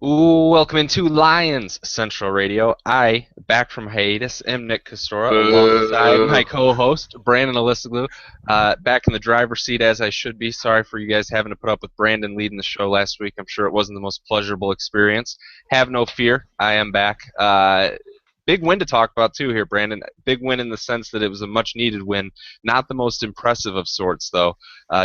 Welcome into Lions Central Radio. Back from hiatus, am Nick Castora, alongside Boo. my co-host, Brandon Elisaglu, back in the driver's seat as I should be. Sorry for you guys having to put up with Brandon leading the show last week. I'm sure it wasn't the most pleasurable experience. Have no fear, I am back. Big win to talk about, too, here, Brandon. Big win in the sense that it was a much-needed win. Not the most impressive of sorts, though.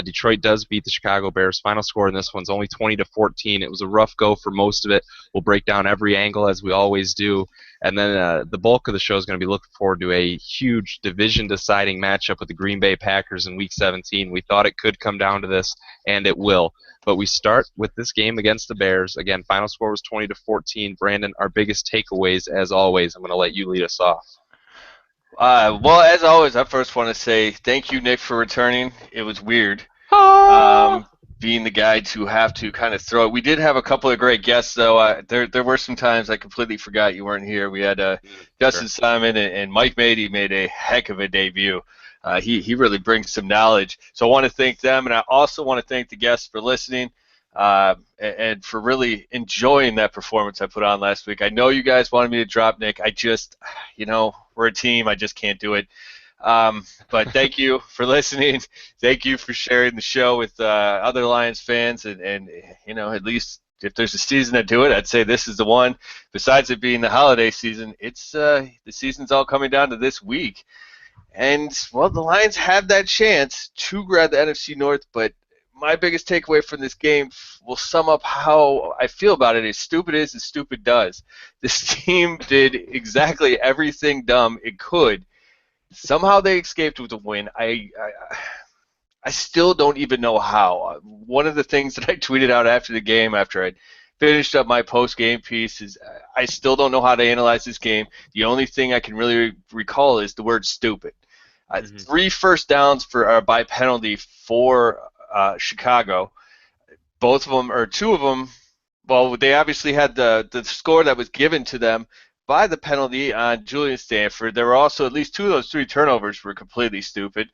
Detroit does beat the Chicago Bears. Final score in this one's only 20-14. It was a rough go for most of it. We'll break down every angle as we always do, and then the bulk of the show is going to be looking forward to a huge division-deciding matchup with the Green Bay Packers in Week 17. We thought it could come down to this, and it will. But we start with this game against the Bears. Again, final score was 20-14. Brandon, our biggest takeaways, as always. I'm going to let you lead us off. Well, as always, I first want to say thank you, Nick, for returning. It was weird Ah! being the guy to have to kind of throw it. We did have a couple of great guests, though. There were some times I completely forgot you weren't here. We had Justin Sure. Simon and Mike Mady made a heck of a debut. He really brings some knowledge. So I want to thank them, and I also want to thank the guests for listening. And for really enjoying that performance I put on last week. I know you guys wanted me to drop Nick. I just, we're a team. I just can't do it. But thank you for listening. Thank you for sharing the show with other Lions fans. And at least if there's a season to do it, I'd say this is the one. Besides it being the holiday season, it's the season's all coming down to this week. And, well, the Lions have that chance to grab the NFC North, but my biggest takeaway from this game will sum up how I feel about it. As stupid is, as stupid does. This team did exactly everything dumb it could. Somehow they escaped with a win. I still don't even know how. One of the things that I tweeted out after the game, after I finished up my post-game piece, is I still don't know how to analyze this game. The only thing I can really recall is the word stupid. Mhm. 3 first downs for by penalty for Chicago. Both of them, or two of them, well, they obviously had the score that was given to them by the penalty on Julian Stanford. There were also at least 2 of those 3 turnovers were completely stupid.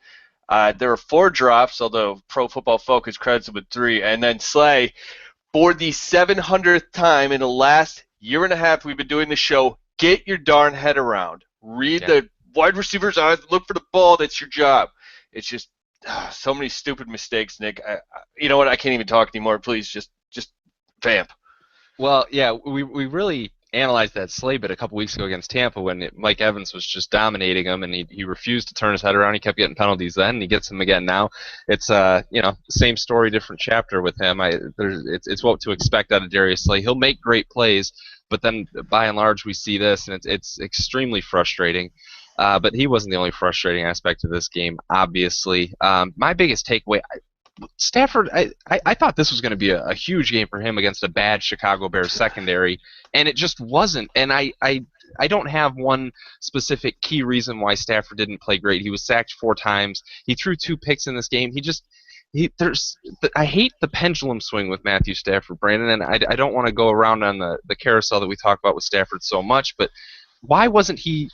There were 4 drops, although Pro Football Focus credits them with 3. And then Slay, for the 700th time in the last year and a half we've been doing the show, get your darn head around. Read Yeah. the wide receiver's eyes, look for the ball, that's your job. It's just so many stupid mistakes, Nick. You know what? I can't even talk anymore. Please, just vamp. Well, yeah, we really analyzed that Slay bit a couple weeks ago against Tampa when Mike Evans was just dominating him, and he refused to turn his head around. He kept getting penalties then, and he gets them again now. It's same story, different chapter with him. It's what to expect out of Darius Slay. He'll make great plays, but then by and large we see this, and it's extremely frustrating. But he wasn't the only frustrating aspect of this game, obviously. My biggest takeaway, Stafford, I thought this was going to be a huge game for him against a bad Chicago Bears secondary, and it just wasn't. And I don't have one specific key reason why Stafford didn't play great. He was sacked 4 times. He threw 2 picks in this game. I hate the pendulum swing with Matthew Stafford, Brandon, and I don't want to go around on the carousel that we talk about with Stafford so much, but why wasn't he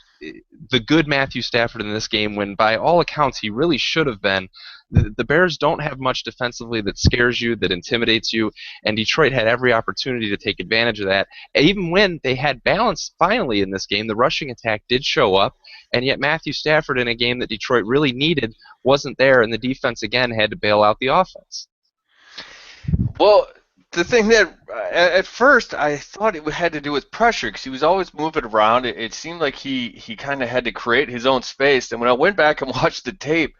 the good Matthew Stafford in this game when, by all accounts, he really should have been? The Bears don't have much defensively that scares you, that intimidates you, and Detroit had every opportunity to take advantage of that. Even when they had balance finally in this game, the rushing attack did show up, and yet Matthew Stafford, in a game that Detroit really needed, wasn't there, and the defense again had to bail out the offense. Well, the thing that at first I thought it had to do with pressure because he was always moving around. It seemed like he kind of had to create his own space. And when I went back and watched the tape,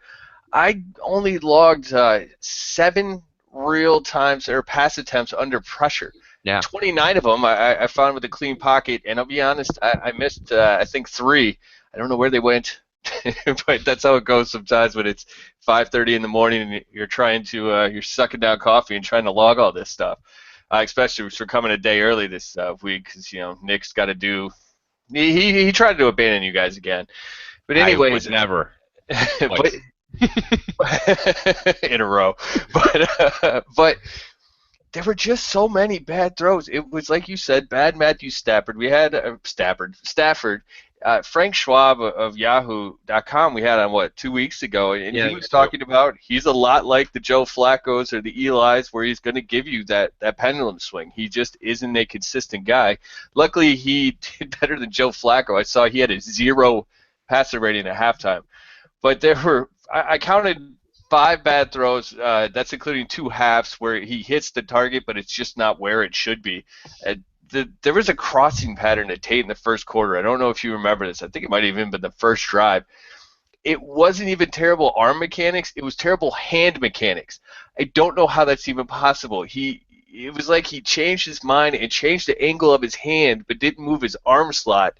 I only logged 7 real times or pass attempts under pressure. Yeah. 29 of them I found with a clean pocket, and I'll be honest, I missed I think 3. I don't know where they went, but that's how it goes sometimes when it's 5:30 in the morning and you're trying to you're sucking down coffee and trying to log all this stuff. Especially if we're coming a day early this week because Nick's got to do. He tried to abandon you guys again, but I would anyways, never. but Twice. in a row. But there were just so many bad throws. It was like you said, bad Matthew Stafford. We had Stafford, Frank Schwab of Yahoo.com we had on, what, 2 weeks ago, and Yeah, he I was think so. talking about he's a lot like the Joe Flacco's or the Eli's, where he's going to give you that pendulum swing. He just isn't a consistent guy. Luckily, he did better than Joe Flacco. I saw he had a 0 passer rating at halftime, but there were, I counted 5 bad throws. That's including 2 halves where he hits the target, but it's just not where it should be. There was a crossing pattern to Tate in the first quarter. I don't know if you remember this. I think it might have even been the first drive. It wasn't even terrible arm mechanics. It was terrible hand mechanics. I don't know how that's even possible. It was like he changed his mind and changed the angle of his hand, but didn't move his arm slot,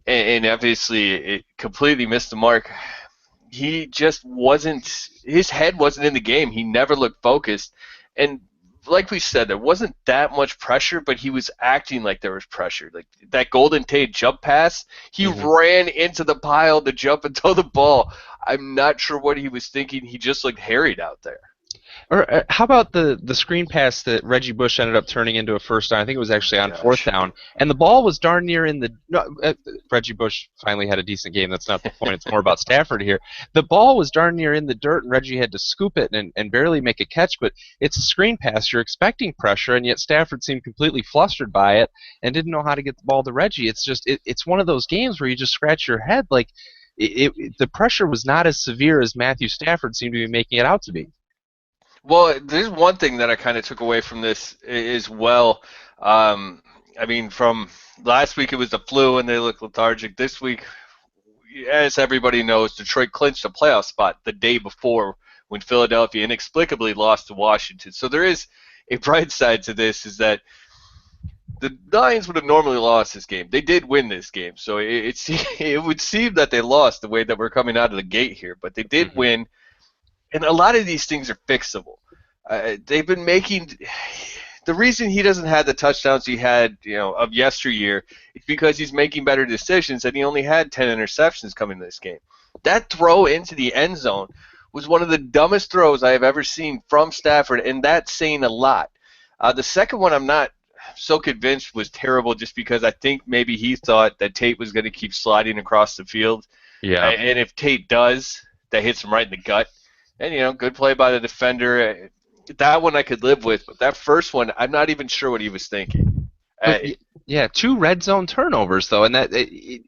and obviously it completely missed the mark. He just wasn't, his head wasn't in the game. He never looked focused. And like we said, there wasn't that much pressure, but he was acting like there was pressure. Like that Golden Tate jump pass, he Hmm. ran into the pile to jump and throw the ball. I'm not sure what he was thinking. He just looked harried out there. Or how about the screen pass that Reggie Bush ended up turning into a first down? I think it was Oh my actually on fourth gosh. down, and the ball was darn near in the. No, Reggie Bush finally had a decent game. That's not the point. It's more about Stafford here. The ball was darn near in the dirt, and Reggie had to scoop it and barely make a catch. But it's a screen pass. You're expecting pressure, and yet Stafford seemed completely flustered by it and didn't know how to get the ball to Reggie. It's just it's one of those games where you just scratch your head like. The pressure was not as severe as Matthew Stafford seemed to be making it out to be. Well, there's one thing that I kind of took away from this as well. Um, I mean, from last week it was the flu and they looked lethargic. This week, as everybody knows, Detroit clinched a playoff spot the day before when Philadelphia inexplicably lost to Washington. So there is a bright side to this, is that the Lions would have normally lost this game. They did win this game, so it would seem that they lost the way that we're coming out of the gate here, but they did Hmm. win, and a lot of these things are fixable. They've been making, the reason he doesn't have the touchdowns he had, of yesteryear, is because he's making better decisions, and he only had 10 interceptions coming in this game. That throw into the end zone was one of the dumbest throws I have ever seen from Stafford, and that's saying a lot. The second one, I'm not so convinced was terrible, just because I think maybe he thought that Tate was going to keep sliding across the field, Yeah. and if Tate does, that hits him right in the gut. And good play by the defender. That one I could live with, but that first one, I'm not even sure what he was thinking. But Uh, yeah, two red zone turnovers though, and that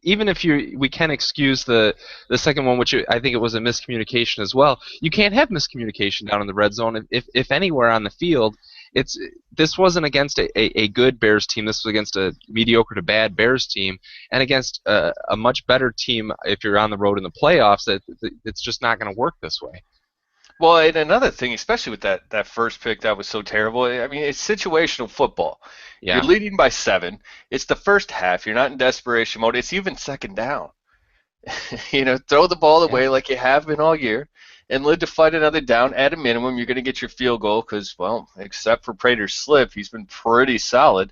even if we can excuse the second one, which I think it was a miscommunication as well. You can't have miscommunication down in the red zone if anywhere on the field. It's this wasn't against a good Bears team. This was against a mediocre to bad Bears team, and against a much better team. If you're on the road in the playoffs, it's just not going to work this way. well, and another thing, especially with that first pick that was so terrible. I mean, it's situational football. You're Yeah. leading by 7. It's the first half. You're not in desperation mode. It's even second down. Throw the ball Yeah. away like you have been all year, and live to fight another down. At a minimum, you're going to get your field goal because, well, except for Prater's slip, he's been pretty solid.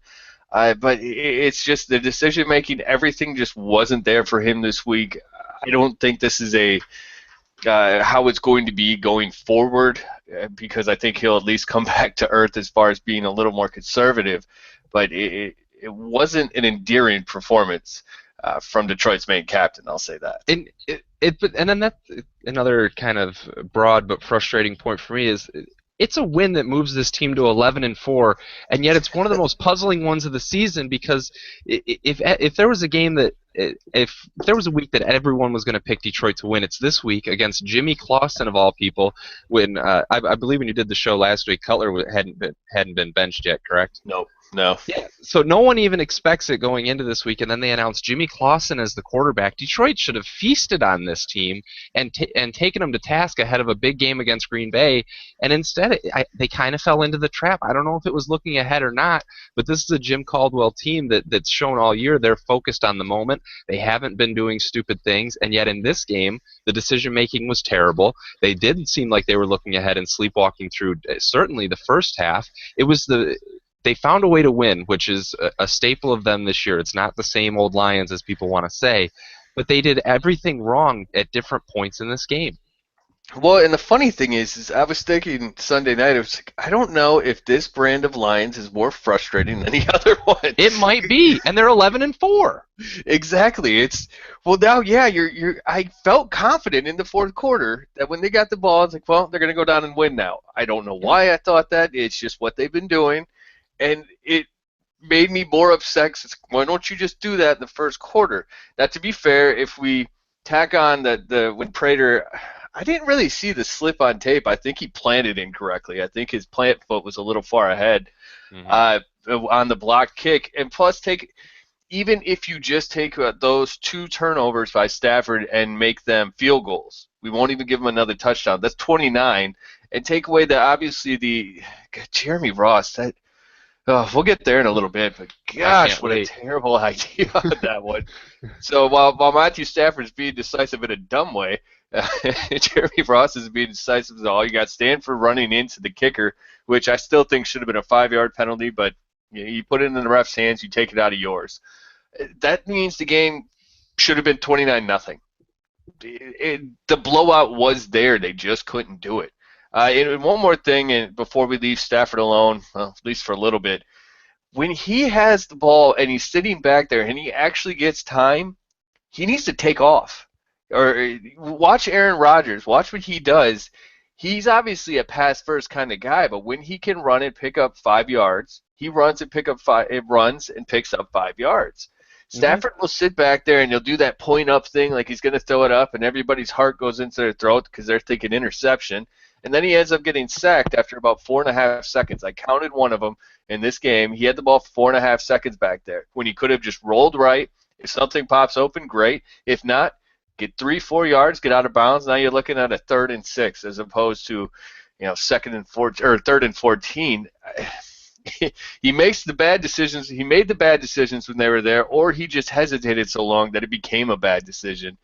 But it's just the decision making. Everything just wasn't there for him this week. I don't think this is a how it's going to be going forward, because I think he'll at least come back to earth as far as being a little more conservative. But it wasn't an endearing performance from Detroit's main captain. I'll say that. And then that's another kind of broad but frustrating point for me is it's a win that moves this team to 11-4, and yet it's one of the most puzzling ones of the season because if there was a game that if there was a week that everyone was going to pick Detroit to win, it's this week against Jimmy Clausen of all people. When I believe when you did the show last week, Cutler hadn't been benched yet, correct? No, no. Yeah, so no one even expects it going into this week, and then they announced Jimmy Clausen as the quarterback. Detroit should have feasted on this team and taken them to task ahead of a big game against Green Bay, and instead they kind of fell into the trap. I don't know if it was looking ahead or not, but this is a Jim Caldwell team that's shown all year they're focused on the moment. They haven't been doing stupid things, and yet in this game, the decision making was terrible. They didn't seem like they were looking ahead and sleepwalking through certainly the first half. It was they found a way to win, which is a staple of them this year. It's not the same old Lions as people want to say, but they did everything wrong at different points in this game. Well, and the funny thing is I was thinking Sunday night, I was like, I don't know if this brand of Lions is more frustrating than the other one. It might be, and they're 11-4. Exactly. It's well now, yeah, you're I felt confident in the fourth quarter that when they got the ball, it's like, well, they're gonna go down and win now. I don't know Yep. why I thought that. It's just what they've been doing. And it made me more upset 'cause it's, why don't you just do that in the first quarter? Now, to be fair, if we tack on the when Prater, I didn't really see the slip on tape. I think he planted incorrectly. I think his plant foot was a little far ahead Hmm. uh, on the blocked kick. And plus, even if you just take those two turnovers by Stafford and make them field goals, we won't even give them another touchdown. That's 29, and take away the obviously the Jeremy Ross. That we'll get there in a little bit, but I gosh, can't what a wait. terrible idea that one. So while Matthew Stafford's being decisive in a dumb way, Jeremy Ross is being decisive as all. You got Stanford running into the kicker, which I still think should have been a 5-yard penalty, but you put it in the ref's hands, you take it out of yours. That means the game should have been 29-0. The blowout was there. They just couldn't do it. And one more thing, and before we leave Stafford alone, well, at least for a little bit, when he has the ball and he's sitting back there and he actually gets time, he needs to take off. Or watch Aaron Rodgers. Watch what he does. He's obviously a pass first kind of guy, but when he can run and pick up 5 yards, he runs and pick up five. It runs and picks up 5 yards. Hmm. Stafford will sit back there and he'll do that point up thing like he's going to throw it up, and everybody's heart goes into their throat because they're thinking interception. And then he ends up getting sacked after about 4.5 seconds. I counted one of them in this game. He had the ball for 4.5 seconds back there when he could have just rolled right. If something pops open, great. If not, get 3-4 yards, get out of bounds. Now you're looking at a 3rd and 6 as opposed to, second and 14 or 3rd and 14. He makes the bad decisions. He made the bad decisions when they were there, or he just hesitated so long that it became a bad decision.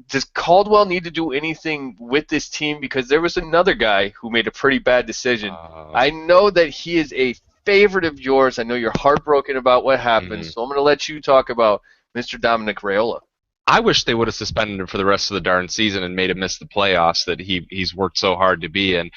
Does Caldwell need to do anything with this team? Because there was another guy who made a pretty bad decision. Uh, I know that he is a favorite of yours. I know you're heartbroken about what happened, mhm. so I'm going to let you talk about Mr. Dominic Raiola. I wish they would have suspended him for the rest of the darn season and made him miss the playoffs that he's worked so hard to be in.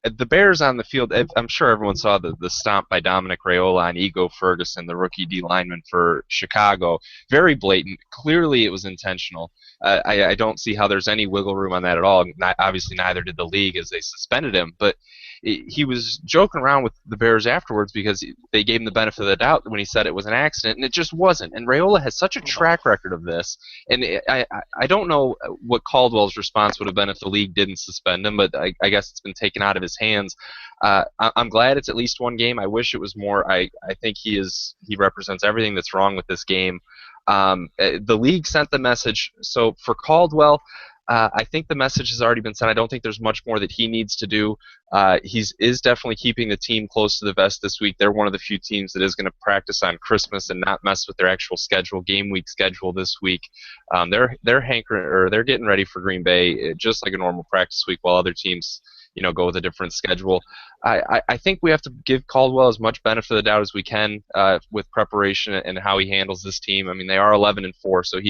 The Bears on the field, I'm sure everyone saw the stomp by Dominic Raiola on Ego Ferguson, the rookie D lineman for Chicago. Very blatant. Clearly, it was intentional. I don't see how there's any wiggle room on that at all. Obviously, neither did the league as they suspended him. But he was joking around with the Bears afterwards because they gave him the benefit of the doubt when he said it was an accident, and it just wasn't. And Raiola has such a track record of this, and I don't know what Caldwell's response would have been if the league didn't suspend him, but I guess it's been taken out of his hands. I'm glad it's at least one game. I wish it was more. I think he represents everything that's wrong with this game. The league sent the message. So for Caldwell, I think the message has already been sent. I don't think there's much more that he needs to do. He's is definitely keeping the team close to the vest this week. They're one of the few teams that is going to practice on Christmas and not mess with their actual schedule, game week schedule this week. They're hankering or they're getting ready for Green Bay just like a normal practice week, while other teams go with a different schedule. I think we have to give Caldwell as much benefit of the doubt as we can with preparation and how he handles this team. I mean, they are 11-4, so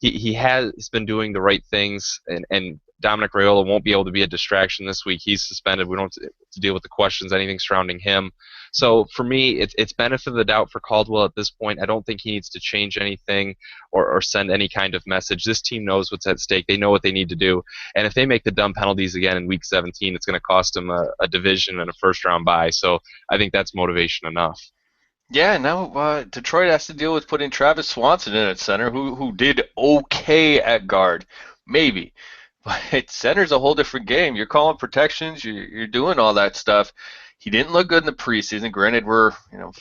he has been doing the right things, and Dominic Raiola won't be able to be a distraction this week. He's suspended. We don't have to deal with the questions, anything surrounding him. So for me, it's benefit of the doubt for Caldwell at this point. I don't think he needs to change anything or send any kind of message. This team knows what's at stake. They know what they need to do. And if they make the dumb penalties again in Week 17, it's going to cost them a division and a first-round bye. So I think that's motivation enough. Yeah, now Detroit has to deal with putting Travis Swanson in at center, who did okay at guard, maybe. But center's a whole different game. You're calling protections, you're doing all that stuff. He didn't look good in the preseason. Granted, we're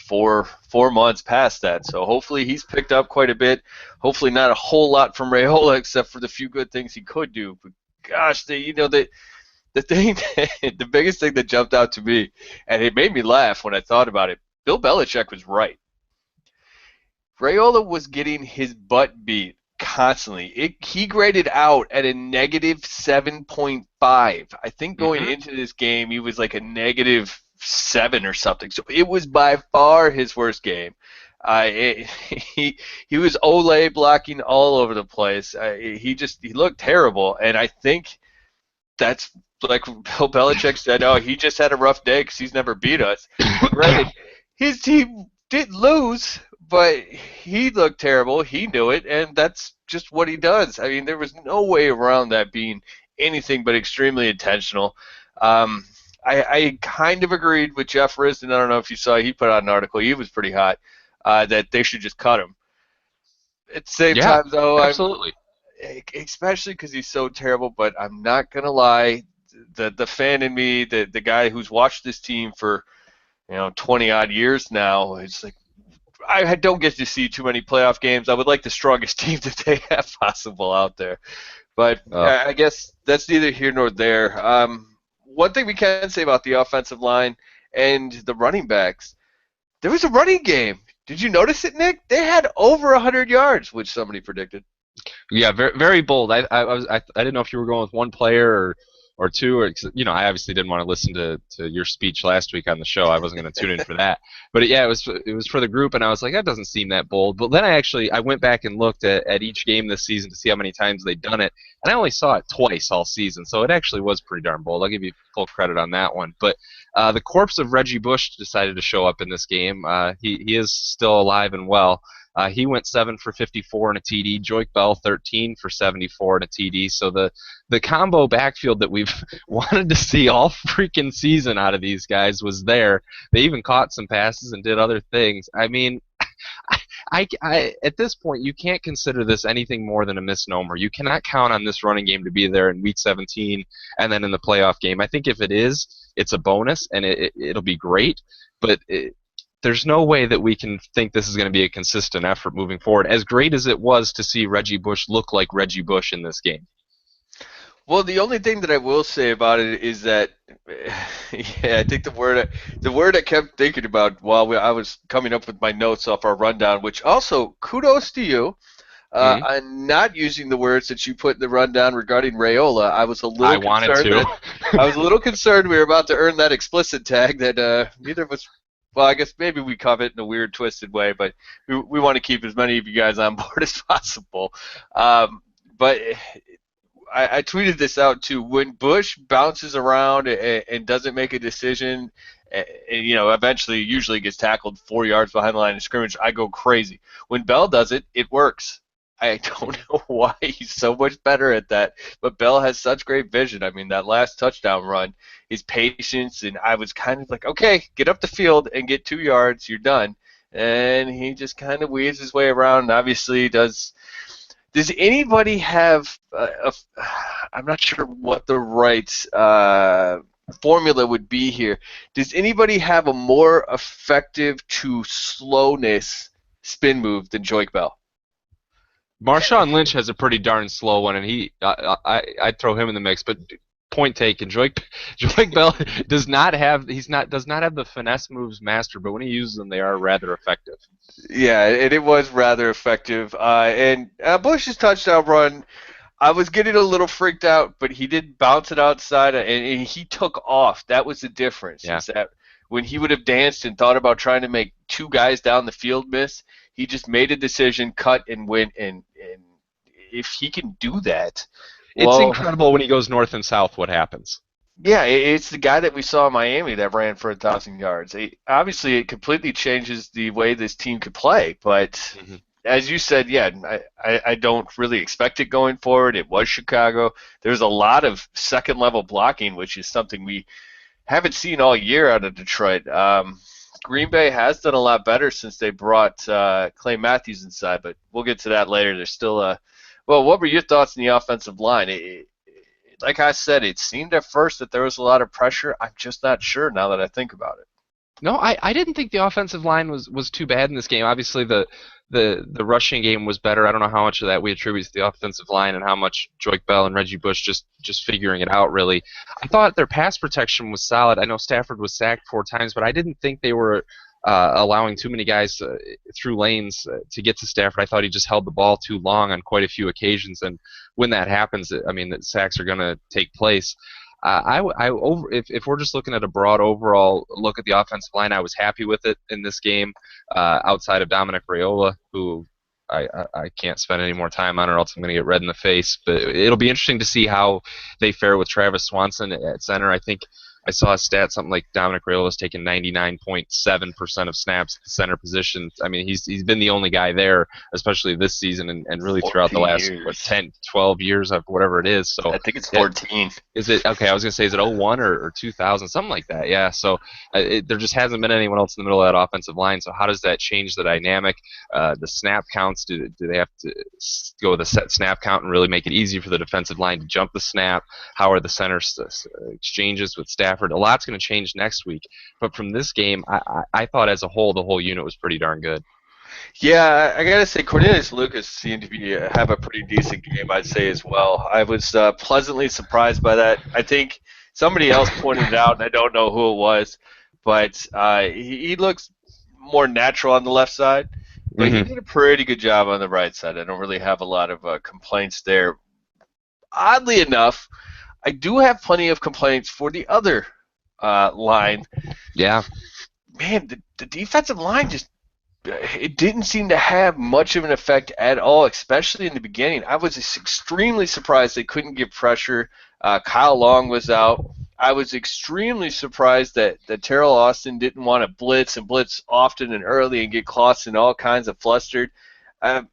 4 months past that, so hopefully he's picked up quite a bit. Hopefully not a whole lot from Rayola, except for the few good things he could do. But gosh, the thing, the biggest thing that jumped out to me, and it made me laugh when I thought about it. Bill Belichick was right. Rayola was getting his butt beat constantly. He graded out at a negative 7.5. I think going Mm-hmm. into this game, he was like a negative 7 or something. So it was by far his worst game. He was Olay blocking all over the place. He looked terrible, and I think that's like Bill Belichick said. Oh, he just had a rough day because he's never beat us. Granted, his team did lose, but he looked terrible. He knew it, and that's just what he does. I mean, there was no way around that being anything but extremely intentional. Um, I kind of agreed with Jeff Risden. I don't know if you saw, he put out an article. He was pretty hot that they should just cut him. At the same Yeah, time, though, absolutely. especially because he's so terrible. But I'm not gonna lie, the fan in me, the guy who's watched this team for 20 odd years now, it's like I don't get to see too many playoff games. I would like the strongest team that they have possible out there. But Uh, I guess that's neither here nor there. One thing we can say about the offensive line and the running backs, there was a running game. Did you notice it, Nick? They had over 100 yards, which somebody predicted. Yeah, very very bold. I didn't know if you were going with one player or two, or I obviously didn't want to listen to your speech last week on the show. I wasn't going to tune in for that. But yeah, it was for the group, and I was like, that doesn't seem that bold. But then I went back and looked at each game this season to see how many times they'd done it, and I only saw it twice all season, so it actually was pretty darn bold. I'll give you full credit on that one. But the corpse of Reggie Bush decided to show up in this game. He is still alive and well. He went 7 for 54 and a TD. Joik Bell 13 for 74 and a TD. So the combo backfield that we've wanted to see all freaking season out of these guys was there. They even caught some passes and did other things. I mean, at this point, you can't consider this anything more than a misnomer. You cannot count on this running game to be there in Week 17 and then in the playoff game. I think if it is, it's a bonus and it'll be great. But there's no way that we can think this is going to be a consistent effort moving forward, as great as it was to see Reggie Bush look like Reggie Bush in this game. Well, the only thing that I will say about it is that, yeah, I think the word I kept thinking about while I was coming up with my notes off our rundown, which also kudos to you. Mm-hmm. I'm not using the words that you put in the rundown regarding Rayola. I was a I little wanted concerned to. that I was a little concerned we were about to earn that explicit tag that neither of us. Well, I guess maybe we covet in a weird, twisted way, but we want to keep as many of you guys on board as possible. But I tweeted this out too. When Bush bounces around and doesn't make a decision, and, eventually usually gets tackled 4 yards behind the line of scrimmage, I go crazy. When Bell does it, it works. I don't know why he's so much better at that, but Bell has such great vision. I mean, that last touchdown run, his patience, and I was kind of like, okay, get up the field and get 2 yards, you're done. And he just kind of weaves his way around and obviously does. Does anybody have I'm not sure what the right formula would be here. Does anybody have a more effective to slowness spin move than Joik Bell? Marshawn Lynch has a pretty darn slow one, and I'd throw him in the mix. But point taken, Joik Bell does not have the finesse moves mastered, but when he uses them, they are rather effective. Yeah, and it was rather effective. And Bush's touchdown run, I was getting a little freaked out, but he did bounce it outside, and he took off. That was the difference. Yeah. Is that when he would have danced and thought about trying to make two guys down the field miss, he just made a decision, cut, and went. And if he can do that, It's well, incredible when he goes north and south what happens. yeah, it's the guy that we saw in Miami that ran for 1,000 yards. Obviously, it completely changes the way this team could play. But Mm-hmm. as you said, yeah, I don't really expect it going forward. It was Chicago. There's a lot of second-level blocking, which is something we haven't seen all year out of Detroit. Green Bay has done a lot better since they brought Clay Matthews inside, but we'll get to that later. There's still well, what were your thoughts on the offensive line? Like I said, it seemed at first that there was a lot of pressure. I'm just not sure now that I think about it. No, I didn't think the offensive line was too bad in this game. Obviously, the rushing game was better. I don't know how much of that we attribute to the offensive line and how much Joik Bell and Reggie Bush just figuring it out, really. I thought their pass protection was solid. I know Stafford was sacked 4 times, but I didn't think they were allowing too many guys through lanes to get to Stafford. I thought he just held the ball too long on quite a few occasions, and when that happens, I mean, the sacks are going to take place. If we're just looking at a broad overall look at the offensive line, I was happy with it in this game. Outside of Dominic Raiola, who I can't spend any more time on, or else I'm going to get red in the face. But it'll be interesting to see how they fare with Travis Swanson at center. I think I saw a stat something like Dominic Raiola taken 99.7% of snaps at the center position. I mean, he's been the only guy there, especially this season and really throughout the 14 last years. 10, 12 years of whatever it is. So I think it's yeah, 14. is it okay? I was gonna say, is it 01 or 2000, something like that? Yeah. So there just hasn't been anyone else in the middle of that offensive line. So how does that change the dynamic? The snap counts. Do they have to go with a set snap count and really make it easy for the defensive line to jump the snap? How are the center exchanges with Stafford? A lot's going to change next week. But from this game, I thought as a whole, the whole unit was pretty darn good. Yeah, I gotta say Cornelius Lucas seemed to be have a pretty decent game, I'd say as well. I was pleasantly surprised by that. I think somebody else pointed it out, and I don't know who it was, but he looks more natural on the left side, but he Mm-hmm. did a pretty good job on the right side. I don't really have a lot of complaints there. Oddly enough, I do have plenty of complaints for the other line. Yeah. Man, the defensive line just it didn't seem to have much of an effect at all, especially in the beginning. I was extremely surprised they couldn't get pressure. Kyle Long was out. I was extremely surprised that Terrell Austin didn't want to blitz and blitz often and early and get Clausen all kinds of flustered. Um,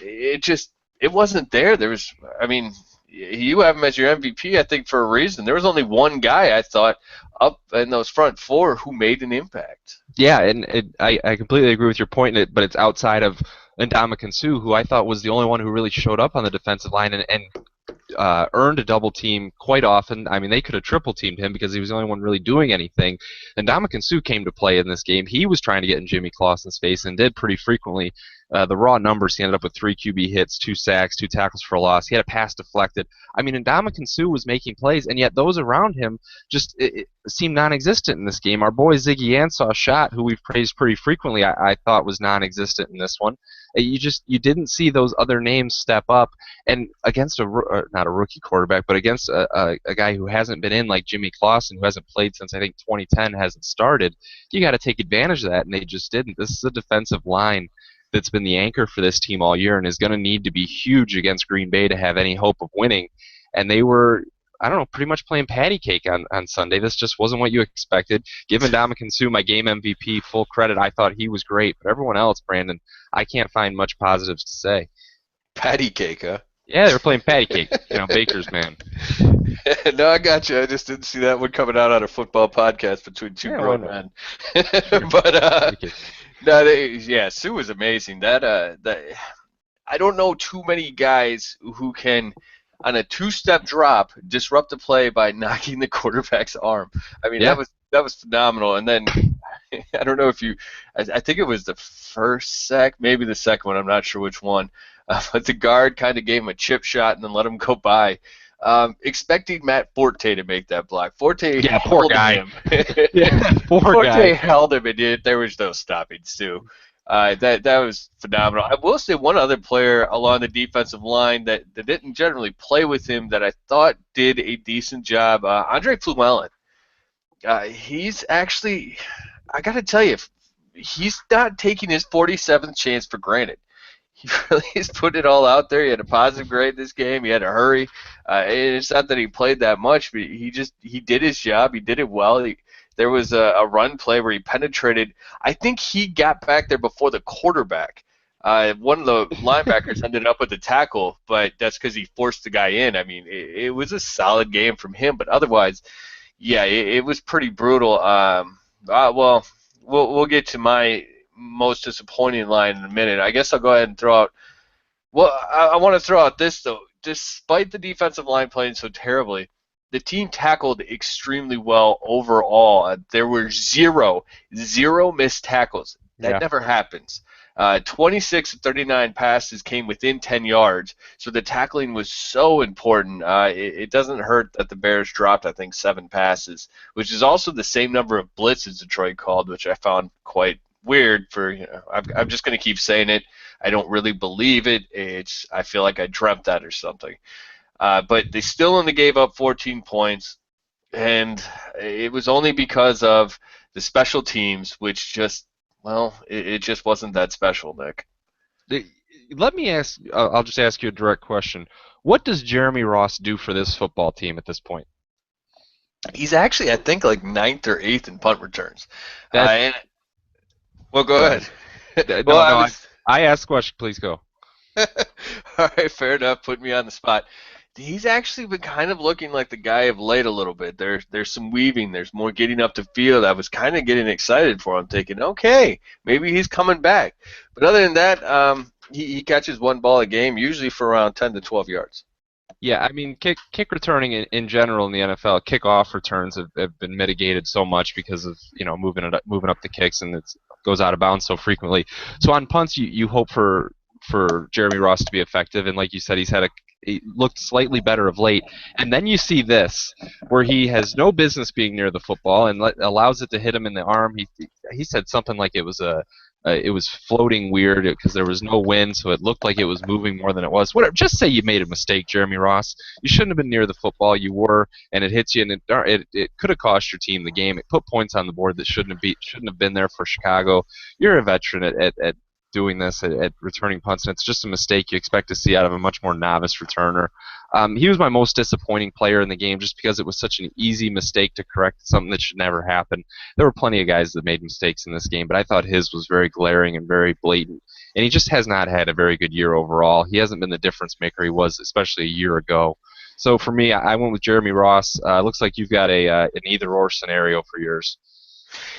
it wasn't there. There was, I mean, you have him as your MVP, I think, for a reason. There was only one guy I thought up in those front four who made an impact. Yeah, and I completely agree with your point, but it's outside of Ndamukong Suh, who I thought was the only one who really showed up on the defensive line and earned a double team quite often. I mean, they could have triple teamed him because he was the only one really doing anything. And Ndamukong Suh came to play in this game. He was trying to get in Jimmy Clausen's face and did pretty frequently. The raw numbers, he ended up with 3 QB hits, 2 sacks, 2 tackles for a loss. He had a pass deflected. I mean, Ndamukong Suh was making plays, and yet those around him just it seemed non-existent in this game. Our boy Ziggy Ansah shot, who we've praised pretty frequently, I thought was non-existent in this one. You didn't see those other names step up, and against not a rookie quarterback, but against a guy who hasn't been in like Jimmy Clausen, who hasn't played since I think 2010, hasn't started. You got to take advantage of that, and they just didn't. This is a defensive line that's been the anchor for this team all year and is going to need to be huge against Green Bay to have any hope of winning. And they were, I don't know, pretty much playing patty cake on Sunday. This just wasn't what you expected. Giving Ndamukong Suh my game MVP full credit, I thought he was great. But everyone else, Brandon, I can't find much positives to say. Patty cake, huh? Yeah, they were playing patty cake. Baker's man. No, I got you. I just didn't see that one coming out on a football podcast between two grown men. Sure. But no, yeah, Sue was amazing. That I don't know too many guys who can, on a two-step drop, disrupt the play by knocking the quarterback's arm. I mean, Yeah. that was phenomenal. And then I don't know if I think it was the first sack, maybe the second one. I'm not sure which one. But the guard kind of gave him a chip shot and then let him go by. Expecting Matt Forte to make that block. Forte poor held guy. him. Poor Forte guy. held him, and there was no stopping Stu. That was phenomenal. I will say one other player along the defensive line that didn't generally play with him that I thought did a decent job. Andre Fluellen. He's actually, I got to tell you, he's not taking his 47th chance for granted. He really has put it all out there. He had a positive grade this game. He had to hurry. And it's not that he played that much, but he did his job. He did it well. There was a run play where he penetrated. I think he got back there before the quarterback. One of the linebackers ended up with the tackle, but that's because he forced the guy in. I mean, it was a solid game from him, but otherwise, yeah, it was pretty brutal. Well, we'll get to my most disappointing line in a minute. I guess I'll go ahead and throw out. Well, I want to throw out this though. Despite the defensive line playing so terribly, the team tackled extremely well overall. There were zero missed tackles. That never happens. 26 of 39 passes came within 10 yards, so the tackling was so important. It doesn't hurt that the Bears dropped, I think, 7 passes, which is also the same number of blitzes Detroit called, which I found quite weird. I'm just going to keep saying it. I don't really believe it. I feel like I dreamt that or something. But they still only gave up 14 points. and it was only because of the special teams, which just, well, it just wasn't that special, Nick. The- Let me ask. I'll just ask you a direct question. What does Jeremy Ross do for this football team at this point? He's actually, I think, like ninth or eighth in punt returns. That And well, go Go ahead. ahead. Well, No, I no. was I asked a question. Please go. all right, fair enough. Put me on the spot. He's actually been kind of looking like the guy of late a little bit. There's some weaving. There's more getting up the field. I was kind of getting excited for him, thinking, okay, maybe he's coming back. But other than that, he catches one ball a game, usually for around 10 to 12 yards. Yeah, I mean, kick returning in general in the NFL, kickoff returns have been mitigated so much because of moving up the kicks, and it goes out of bounds so frequently. So on punts, you hope for Jeremy Ross to be effective, and like you said, he looked slightly better of late. And then you see this, where he has no business being near the football and allows it to hit him in the arm. He said something like it was floating weird because there was no wind, so it looked like it was moving more than it was. Whatever. Just say you made a mistake, Jeremy Ross. You shouldn't have been near the football. You were, and it hits you, and it could have cost your team the game. It put points on the board that shouldn't have been there for Chicago. You're a veteran at doing this at returning punts, and it's just a mistake you expect to see out of a much more novice returner. He was my most disappointing player in the game just because it was such an easy mistake to correct, something that should never happen. There were plenty of guys that made mistakes in this game, but I thought his was very glaring and very blatant. And he just has not had a very good year overall. He hasn't been the difference maker he was, especially a year ago. So for me, I went with Jeremy Ross. Looks like you've got an either-or scenario for yours.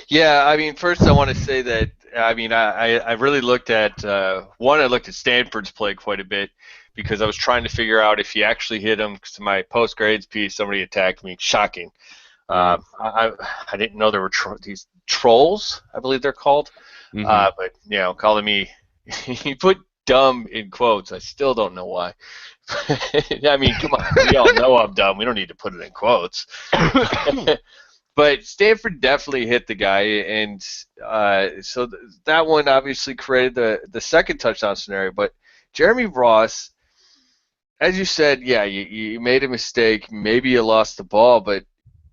Yeah, I mean, first I want to say that I mean I really looked at one. I looked at Stanford's play quite a bit because I was trying to figure out if he actually hit him. Because my post grades piece, somebody attacked me. Shocking. Mm-hmm. I didn't know there were these trolls. I believe they're called. Mm-hmm. But calling me, he put dumb in quotes. I still don't know why. I mean, come on, we all know I'm dumb. We don't need to put it in quotes. But Stanford definitely hit the guy, and so that one obviously created the second touchdown scenario. But Jeremy Ross, as you said, yeah, you made a mistake. Maybe you lost the ball, but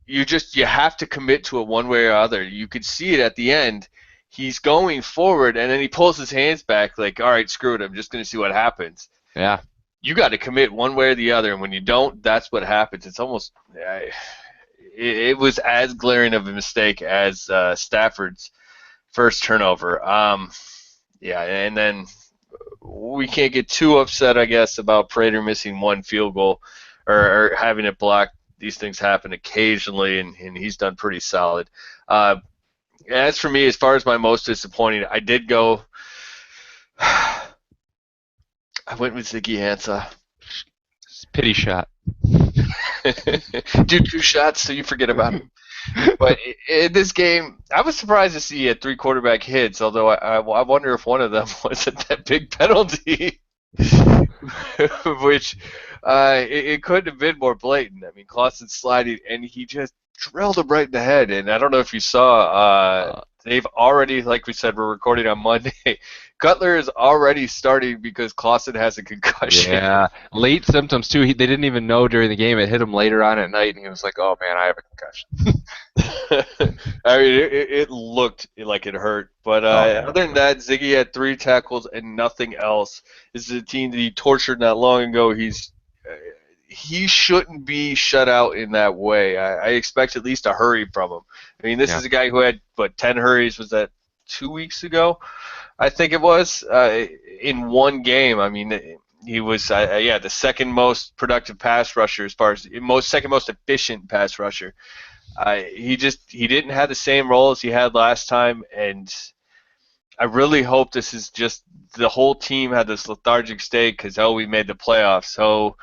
you have to commit to it one way or other. You could see it at the end. He's going forward, and then he pulls his hands back, like, all right, screw it. I'm just going to see what happens. Yeah. You got to commit one way or the other, and when you don't, that's what happens. It's almost it was as glaring of a mistake as Stafford's first turnover. Yeah, and then we can't get too upset, I guess, about Prater missing one field goal or having it blocked. These things happen occasionally, and he's done pretty solid. As for me, as far as my most disappointing, I did go. I went with Ziggy Ansah. Pity shot. Do two shots so you forget about him. But in this game, I was surprised to see he had three quarterback hits, although I wonder if one of them wasn't that big penalty, which it couldn't have been more blatant. I mean, Clausen's sliding, and he just drilled him right in the head. And I don't know if you saw, they've already, like we said, we're recording on Monday. Cutler is already starting because Clausen has a concussion. Yeah, late symptoms too. They didn't even know during the game. It hit him later on at night, and he was like, "Oh man, I have a concussion." I mean, it looked like it hurt, but Yeah. other than that, Ziggy had three tackles and nothing else. This is a team that he tortured not long ago. He shouldn't be shut out in that way. I expect at least a hurry from him. I mean, this is a guy who had 10 hurries. Was that 2 weeks ago? I think it was in one game. I mean, he was the second most productive pass rusher as far as second most efficient pass rusher. He didn't have the same role as he had last time, and I really hope this is just the whole team had this lethargic state because we made the playoffs. So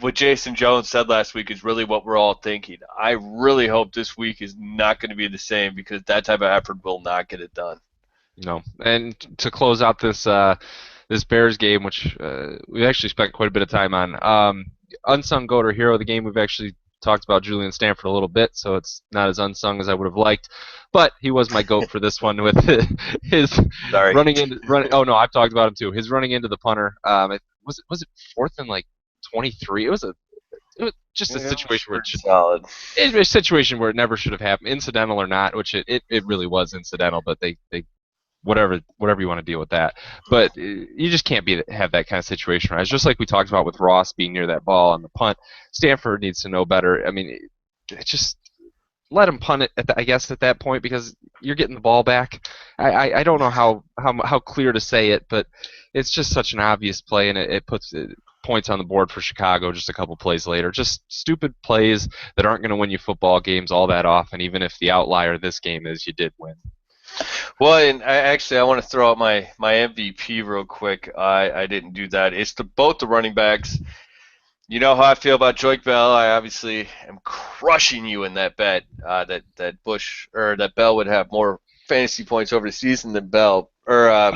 what Jason Jones said last week is really what we're all thinking. I really hope this week is not going to be the same because that type of effort will not get it done. No, and to close out this Bears game, which we actually spent quite a bit of time on, unsung goat or hero of the game, we've actually talked about Julian Stanford a little bit, so it's not as unsung as I would have liked, but he was my goat for this one with his running. Oh no, I've talked about him too. His running into the punter. Was it fourth and like 23? It was a it was just a It was situation where pretty solid. a situation where it never should have happened, incidental or not, which it really was incidental, but they whatever you want to deal with that. But you just can't have that kind of situation. Right? It's just like we talked about with Ross being near that ball on the punt. Stanford needs to know better. I mean, it just let him punt it I guess at that point because you're getting the ball back. I don't know how clear to say it, but it's just such an obvious play, and it puts points on the board for Chicago just a couple plays later. Just stupid plays that aren't going to win you football games all that often, even if the outlier this game is you did win. Well, and I want to throw out my MVP real quick. I didn't do that. It's both the running backs. You know how I feel about Joik Bell. I obviously am crushing you in that bet that Bush or that Bell would have more fantasy points over the season than Bell or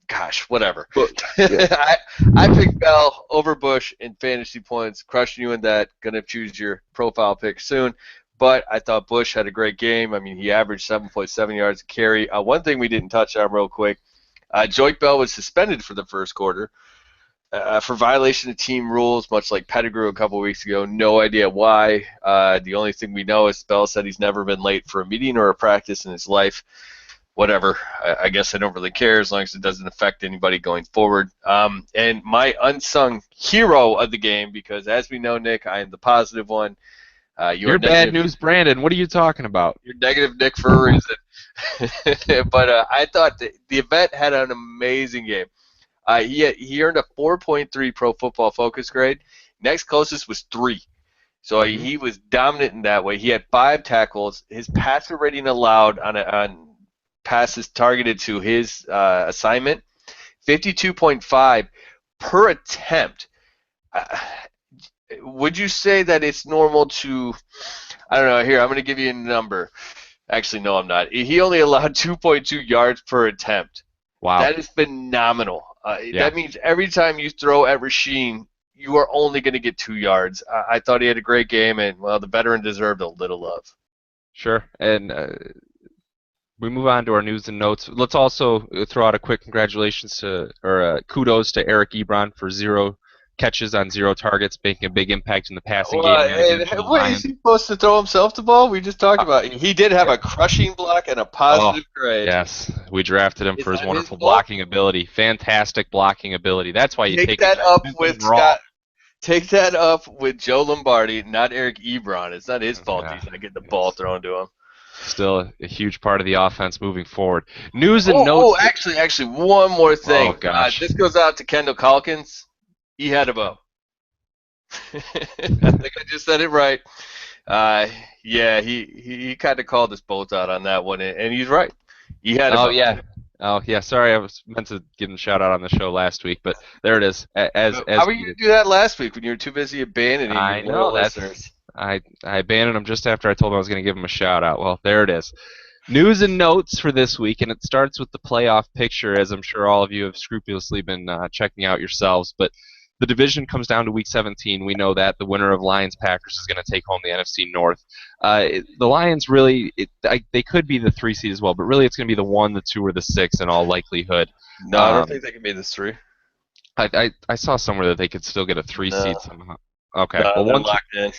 gosh, whatever. But, yeah. I picked Bell over Bush in fantasy points, crushing you in that. Gonna choose your profile pick soon. But I thought Bush had a great game. I mean, he averaged 7.7 yards a carry. One thing we didn't touch on real quick, Joik Bell was suspended for the first quarter for violation of team rules, much like Pettigrew a couple weeks ago. No idea why. The only thing we know is Bell said he's never been late for a meeting or a practice in his life. Whatever. I guess I don't really care as long as it doesn't affect anybody going forward. And my unsung hero of the game, because as we know, Nick, I am the positive one. You're bad news, Brandon. What are you talking about? You're negative, Nick, for a reason. But I thought the event had an amazing game. He earned a 4.3 Pro Football Focus grade. Next closest was 3. So he was dominant in that way. He had 5 tackles. His passer rating allowed on passes targeted to his assignment, 52.5 per attempt. Would you say that it's normal to, I don't know, here, I'm going to give you a number. Actually, no, I'm not. He only allowed 2.2 yards per attempt. Wow. That is phenomenal. That means every time you throw at Rasheen, you are only going to get 2 yards. I thought he had a great game, and, well, the veteran deserved a little love. Sure. And we move on to our news and notes. Let's also throw out a quick congratulations or kudos to Eric Ebron for 0 catches on 0 targets, making a big impact in the passing game. What, is he supposed to throw himself the ball? We just talked about it. He did have a crushing block and a positive grade. Yes, we drafted him for his wonderful blocking ability. Fantastic blocking ability. That's why you take that up with Scott. Take that up with Joe Lombardi, not Eric Ebron. It's not his fault he's not getting the ball thrown to him. Still a huge part of the offense moving forward. News and notes. Oh, actually, one more thing. Oh, gosh. This goes out to Kendall Calkins. He had a bow. I think I just said it right. Yeah, he kind of called us both out on that one, and he's right. He had a bow. Oh, yeah. Sorry, I was meant to give him a shout out on the show last week, but there it is. How were you going to do that last week when you were too busy abandoning your listeners? I abandoned him just after I told him I was going to give him a shout out. Well, there it is. News and notes for this week, and it starts with the playoff picture, as I'm sure all of you have scrupulously been checking out yourselves. But the division comes down to Week 17. We know that the winner of Lions-Packers is going to take home the NFC North. The Lions really, they could be the 3 seed as well, but really it's going to be the 1, the 2, or the 6 in all likelihood. No, I don't think they can be the 3. I saw somewhere that they could still get a 3 seed somehow. Okay, no, well, locked in.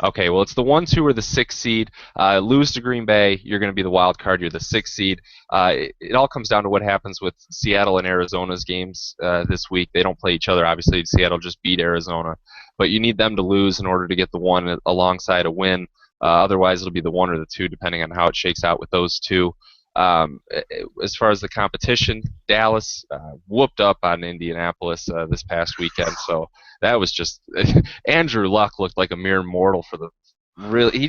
Okay, well, it's the 1, 2, or the 6 seed. Lose to Green Bay, you're going to be the wild card. You're the 6 seed. It all comes down to what happens with Seattle and Arizona's games this week. They don't play each other, obviously. Seattle just beat Arizona. But you need them to lose in order to get the 1 alongside a win. Otherwise, it'll be the 1 or the 2, depending on how it shakes out with those 2. As far as the competition, Dallas whooped up on Indianapolis this past weekend, so that was just Andrew Luck looked like a mere mortal for the really.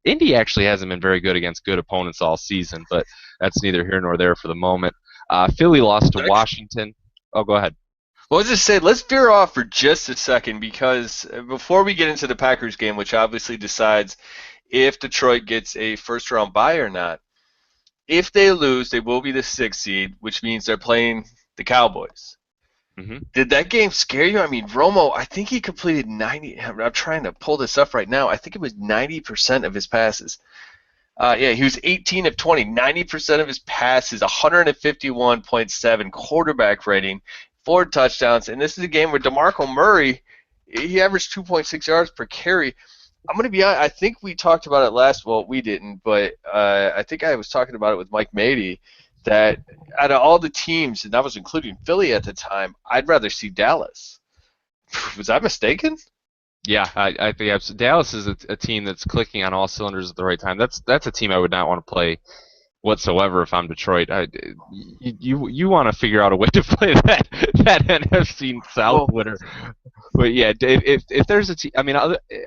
Indy actually hasn't been very good against good opponents all season, but that's neither here nor there for the moment. Philly lost to Washington. Oh, go ahead. Well, let's just say, let's veer off for just a second, because before we get into the Packers game, which obviously decides if Detroit gets a first-round bye or not, if they lose, they will be the 6th seed, which means they're playing the Cowboys. Mm-hmm. Did that game scare you? I mean, Romo, I think he completed 90. I'm trying to pull this up right now. I think it was 90% of his passes. He was 18 of 20, 90% of his passes, 151.7 quarterback rating, 4 touchdowns. And this is a game where DeMarco Murray he averaged 2.6 yards per carry. I'm going to be honest, I think we talked about it last, well, we didn't, but I think I was talking about it with Mike Mady, that out of all the teams, and I was including Philly at the time, I'd rather see Dallas. Was I mistaken? Yeah, I think Dallas is a team that's clicking on all cylinders at the right time. That's a team I would not want to play whatsoever if I'm Detroit. You want to figure out a way to play that NFC South Well, winner. But yeah, if there's a team, I mean,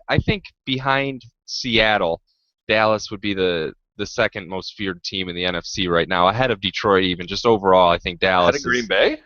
I think behind Seattle, Dallas would be the second most feared team in the NFC right now, ahead of Detroit even. Just overall, I think ahead of Dallas Green is. Bay?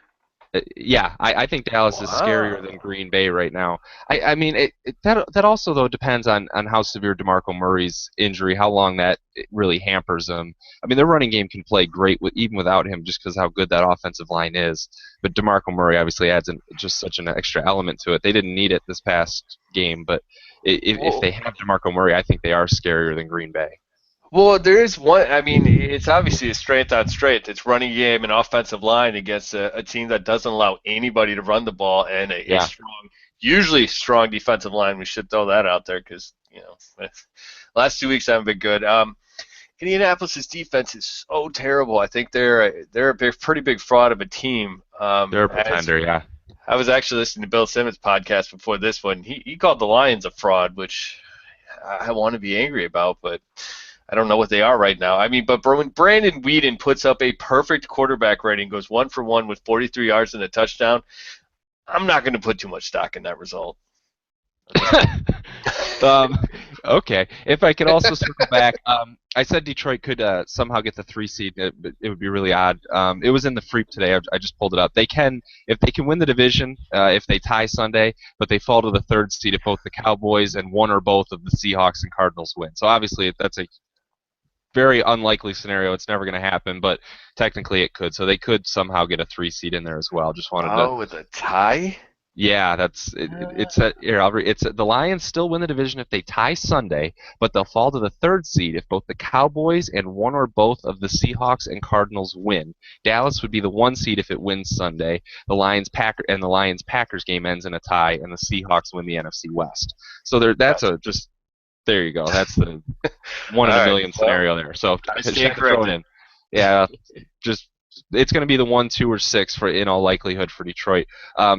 Yeah, I think Dallas is scarier than Wow. Green Bay right now. I mean, that also though depends on how severe DeMarco Murray's injury, how long that it really hampers him. I mean, their running game can play great even without him, just because how good that offensive line is. But DeMarco Murray obviously adds just such an extra element to it. They didn't need it this past game, but if Well, they have DeMarco Murray, I think they are scarier than Green Bay. well, there is one. I mean, it's obviously a strength on strength. It's running game and offensive line against a team that doesn't allow anybody to run the ball and a Yeah. strong, usually strong defensive line. We should throw that out there because last 2 weeks haven't been good. Indianapolis's defense is so terrible. I think they're a pretty big fraud of a team. They're a As pretender, yeah. I was actually listening to Bill Simmons' podcast before this one. He called the Lions a fraud, which I want to be angry about, but I don't know what they are right now. I mean, but when Brandon Weeden puts up a perfect quarterback rating, goes 1 for 1 with 43 yards and a touchdown, I'm not going to put too much stock in that result. um, okay. If I could also circle back, I said Detroit could somehow get the 3 seed. But it would be really odd. It was in the Freep today. I just pulled it up. They can, if they can win the division, if they tie Sunday, but they fall to the 3rd seed if both the Cowboys and one or both of the Seahawks and Cardinals win. So obviously that's a very unlikely scenario. It's never going to happen, but technically it could. So they could somehow get a 3 seed in there as well. Just wanted to. Oh, with a tie? Yeah, it's a here, the Lions still win the division if they tie Sunday, but they'll fall to the 3rd seed if both the Cowboys and one or both of the Seahawks and Cardinals win. Dallas would be the 1 seed if it wins Sunday. The Lions Packers game ends in a tie, and the Seahawks win the NFC West. So that's Gotcha. a just there you go. That's the one All in a right. million Well, scenario there. So I just stand had to throw it corrected. in. Yeah, just it's going to be the 1, 2, or 6 for in all likelihood for Detroit.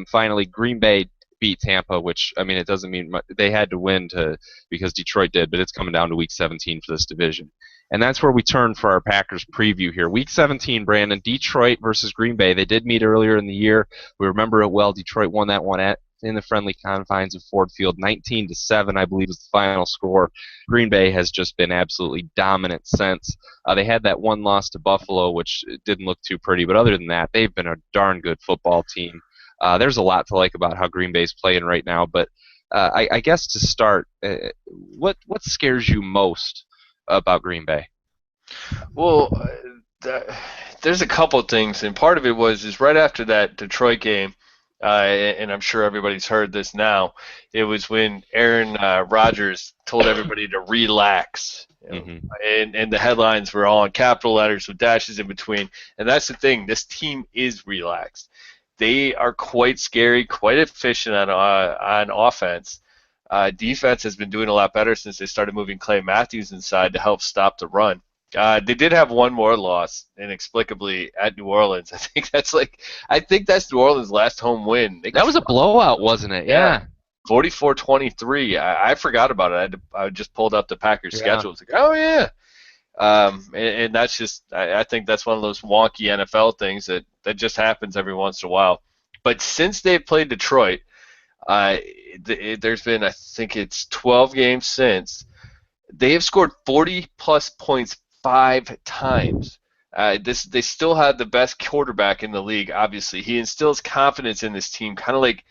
Finally, Green Bay beat Tampa, which I mean it doesn't mean much. They had to win because Detroit did, but it's coming down to Week 17 for this division. And that's where we turn for our Packers preview here. Week 17, Brandon, Detroit versus Green Bay. They did meet earlier in the year. We remember it well. Detroit won that one in the friendly confines of Ford Field, 19-7, I believe, was the final score. Green Bay has just been absolutely dominant since. They had that one loss to Buffalo, which didn't look too pretty, but other than that, they've been a darn good football team. There's a lot to like about how Green Bay's playing right now, but I guess to start, what scares you most about Green Bay? Well, there's a couple things, and part of it is right after that Detroit game, and I'm sure everybody's heard this now. It was when Aaron Rodgers told everybody to relax, Mm-hmm. and the headlines were all in capital letters with dashes in between. And that's the thing. This team is relaxed. They are quite scary, quite efficient on offense. Defense has been doing a lot better since they started moving Clay Matthews inside to help stop the run. They did have one more loss inexplicably at New Orleans. I think that's New Orleans' last home win. They That was a blowout, wasn't it? yeah, Yeah. 44-23. I forgot about it. I just pulled up the Packers Yeah. schedule. It's like, oh yeah. And that's just I think that's one of those wonky NFL things that just happens every once in a while. But since they've played Detroit, uh, there's been I think it's 12 games since they have scored 40 plus points 5 times. They still have the best quarterback in the league. Obviously, he instills confidence in this team, kind of like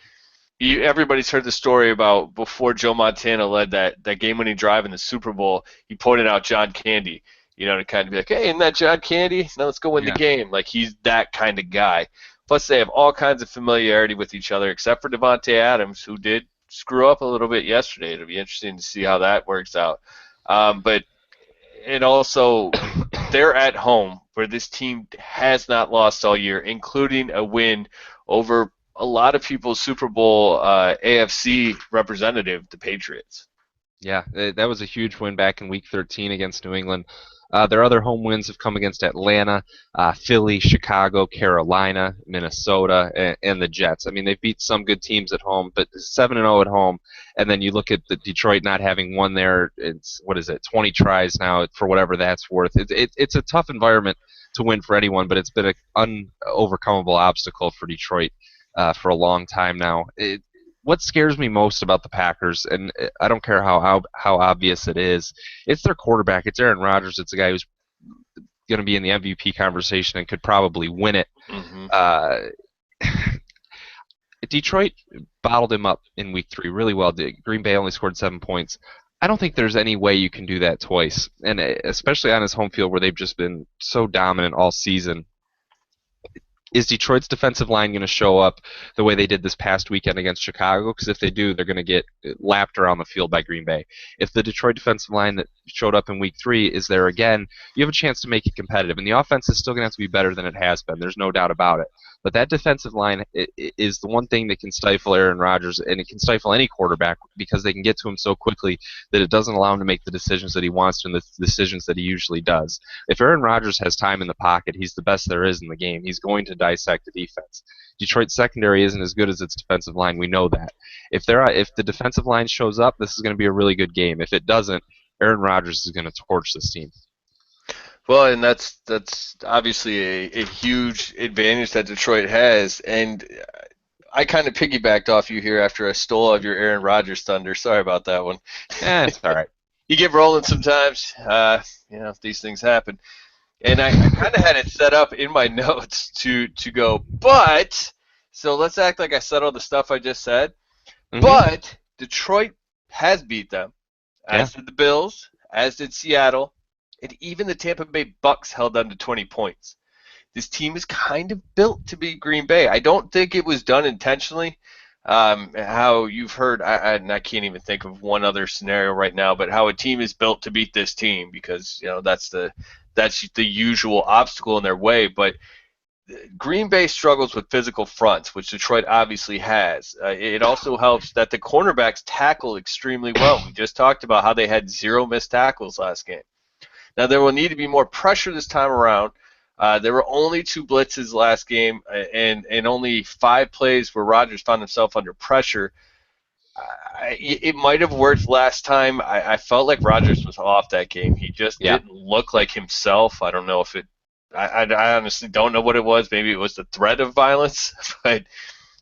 everybody's heard the story about before Joe Montana led that game-winning drive in the Super Bowl. He pointed out John Candy, to kind of be like, hey, isn't that John Candy? Now let's go win the Yeah. game. Like he's that kind of guy. Plus, they have all kinds of familiarity with each other, except for Devontae Adams, who did screw up a little bit yesterday. It'll be interesting to see how that works out. But and also they're at home where this team has not lost all year, including a win over a lot of people's Super Bowl AFC representative, the Patriots. Yeah, that was a huge win back in Week 13 against New England. Their other home wins have come against Atlanta, Philly, Chicago, Carolina, Minnesota, and the Jets. I mean, they've beat some good teams at home, but 7-0 at home. And then you look at the Detroit not having won there. It's what is it, 20 tries now for whatever that's worth. It's a tough environment to win for anyone, but it's been an unovercomable obstacle for Detroit for a long time now. What scares me most about the Packers, and I don't care how obvious it is, it's their quarterback. It's Aaron Rodgers. It's a guy who's going to be in the MVP conversation and could probably win it. Mm-hmm. Detroit bottled him up in Week 3 really well. Green Bay only scored 7 points. I don't think there's any way you can do that twice, and especially on his home field where they've just been so dominant all season. Is Detroit's defensive line going to show up the way they did this past weekend against Chicago? Because if they do, they're going to get lapped around the field by Green Bay. If the Detroit defensive line that showed up in Week 3 is there again, you have a chance to make it competitive. And the offense is still going to have to be better than it has been. There's no doubt about it. But that defensive line is the one thing that can stifle Aaron Rodgers, and it can stifle any quarterback because they can get to him so quickly that it doesn't allow him to make the decisions that he wants to and the decisions that he usually does. If Aaron Rodgers has time in the pocket, he's the best there is in the game. He's going to dissect the defense. Detroit's secondary isn't as good as its defensive line. We know that. If the defensive line shows up, this is going to be a really good game. If it doesn't, Aaron Rodgers is going to torch this team. Well, and that's obviously a huge advantage that Detroit has, and I kind of piggybacked off you here after I stole of your Aaron Rodgers thunder. Sorry about that one. It's all right. You get rolling sometimes. These things happen. And I kind of had it set up in my notes to go, but, so let's act like I said all the stuff I just said, but Detroit has beat them, as did the Bills, as did Seattle, and even the Tampa Bay Bucks held them to 20 points. This team is kind of built to beat Green Bay. I don't think it was done intentionally. How you've heard, and I can't even think of one other scenario right now, but how a team is built to beat this team because that's the usual obstacle in their way. But Green Bay struggles with physical fronts, which Detroit obviously has. It also helps that the cornerbacks tackle extremely well. We just talked about how they had 0 missed tackles last game. Now, there will need to be more pressure this time around. There were only 2 blitzes last game and only 5 plays where Rodgers found himself under pressure. It might have worked last time. I felt like Rodgers was off that game. He just didn't look like himself. I don't know if I honestly don't know what it was. Maybe it was the threat of violence. But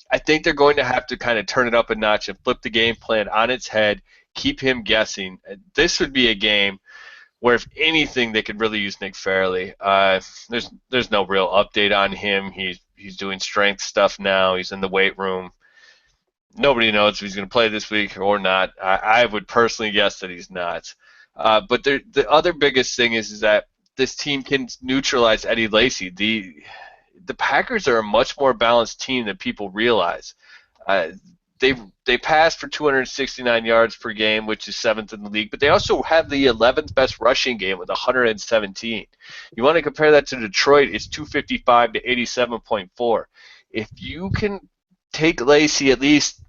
I think they're going to have to kind of turn it up a notch and flip the game plan on its head, keep him guessing. This would be a game where, if anything, they could really use Nick Fairley. There's no real update on him. He's doing strength stuff now. He's in the weight room. Nobody knows if he's going to play this week or not. I would personally guess that he's not. But the other biggest thing is that this team can neutralize Eddie Lacy. The Packers are a much more balanced team than people realize. They pass for 269 yards per game, which is 7th in the league, but they also have the 11th best rushing game with 117. You want to compare that to Detroit, it's 255 to 87.4. If you can take Lacy, at least